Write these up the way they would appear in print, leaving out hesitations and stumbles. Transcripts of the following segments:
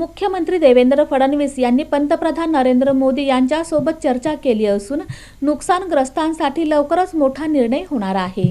मुख्यमंत्री देवेंद्र फडणवीस यांनी पंतप्रधान नरेंद्र मोदी यांच्यासोबत चर्चा केली असून नुकसानग्रस्तांसाठी लवकरच मोठा निर्णय होणार आहे।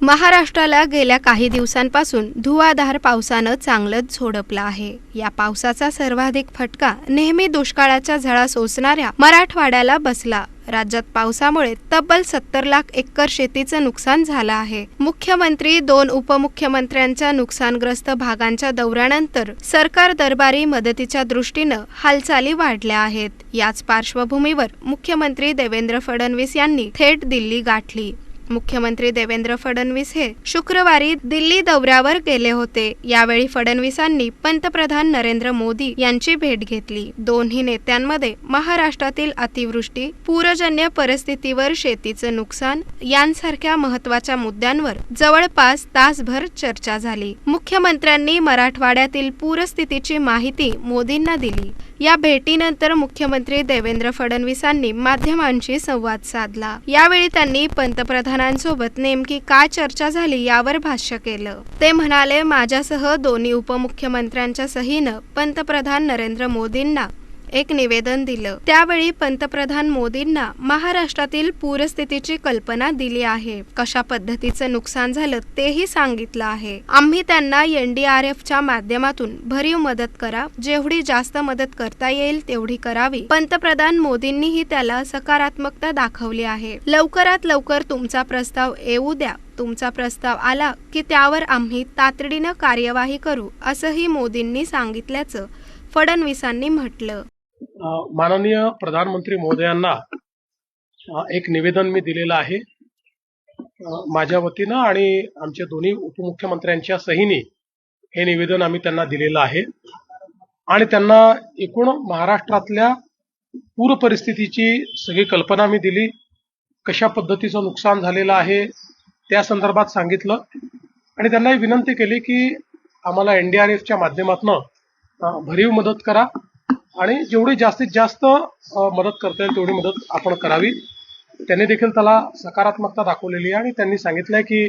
महाराष्ट्राला गेल्या काही दिवसांपासून धुवाधार पावसानं चांगलंच झोडपलं आहे। या पावसाचा सर्वाधिक फटका नेहमी दुष्काळाच्या झळा सोसणाऱ्या मराठवाड्याला बसला। राज्यात पावसामुळे तब्बल 70 लाख एकर शेतीचं नुकसान झालं आहे। मुख्यमंत्री 2 उपमुख्यमंत्र्यांच्या नुकसानग्रस्त भागांच्या दौऱ्यानंतर सरकार दरबारी मदतीच्या दृष्टीनं हालचाली वाढल्या आहेत। याच पार्श्वभूमीवर मुख्यमंत्री देवेंद्र फडणवीस यांनी थेट दिल्ली गाठली। मुख्यमंत्री देवेंद्र फडणवीस हे शुक्रवारी दिल्ली दौऱ्यावर गेले होते। यावेळी फडणवीसांनी पंतप्रधान नरेंद्र मोदी यांची भेट घेतली। दोन्ही नेत्यांमध्ये महाराष्ट्रातील अतिवृष्टी, पूरजन्य परिस्थितीवर शेतीचं नुकसान यांसारख्या महत्त्वाच्या मुद्द्यांवर जवळपास तासभर चर्चा झाली। मुख्यमंत्र्यांनी मराठवाड्यातील पूरस्थितीची माहिती मोदींना दिली। या भेटीनंतर मुख्यमंत्री देवेंद्र फडणवीसांनी माध्यमांशी संवाद साधला। यावेळी त्यांनी पंतप्रधानांसोबत नेमकी काय चर्चा झाली यावर भाष्य केलं। ते म्हणाले, माझ्यासह दोन्ही उपमुख्यमंत्र्यांच्या सहीनं पंतप्रधान नरेंद्र मोदींना एक निवेदन दिलं। त्यावेळी पंतप्रधान मोदींना महाराष्ट्रातील पूरस्थितीची कल्पना दिली आहे। कशा पद्धतीचं नुकसान झालं तेही सांगितलं आहे। आम्ही त्यांना NDRFच्या माध्यमातून भरीव मदत करा, जेवढी जास्त मदत करता येईल तेवढी करावी। पंतप्रधान मोदींनीही त्याला सकारात्मकता दाखवली आहे। लवकरात लवकर तुमचा प्रस्ताव येऊ द्या। तुमचा प्रस्ताव आला की त्यावर आम्ही तातडीनं कार्यवाही करू, असंही मोदींनी सांगितल्याचं फडणवीसांनी म्हटलं। माननीय प्रधानमंत्री महोदयांना एक निवेदन मी दिलेलं आहे माझ्या वतीनं आणि आमच्या दोन्ही उपमुख्यमंत्र्यांच्या सहीने हे निवेदन आम्ही त्यांना दिलेलं आहे आणि त्यांना एकूण महाराष्ट्रातल्या पूर परिस्थितीची सगळी कल्पना मी दिली। कशा पद्धतीचं नुकसान झालेलं आहे त्या संदर्भात सांगितलं आणि त्यांना ही विनंती केली की आम्हाला NDRFच्या माध्यमातून भरीव मदत करा आणि जेवढी जास्तीत जास्त मदत करता येईल तेवढी मदत आपण करावी। त्यांनी देखील त्याला सकारात्मकता दाखवलेली आहे आणि त्यांनी सांगितलंय की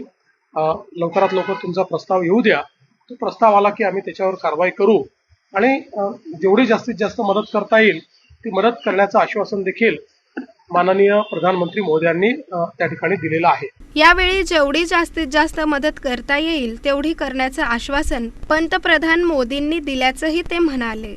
लवकरात लवकर तुमचा प्रस्ताव येऊ द्या। तो प्रस्ताव आला की आम्ही त्याच्यावर कारवाई करू आणि जेवढी जास्तीत जास्त मदत करता येईल ती मदत करण्याचं आश्वासन देखील माननीय प्रधानमंत्री महोदयांनी त्या ठिकाणी दिलेलं आहे। यावेळी जेवढी जास्तीत जास्त मदत करता येईल तेवढी करण्याचं आश्वासन पंतप्रधान मोदींनी दिल्याचंही ते म्हणाले।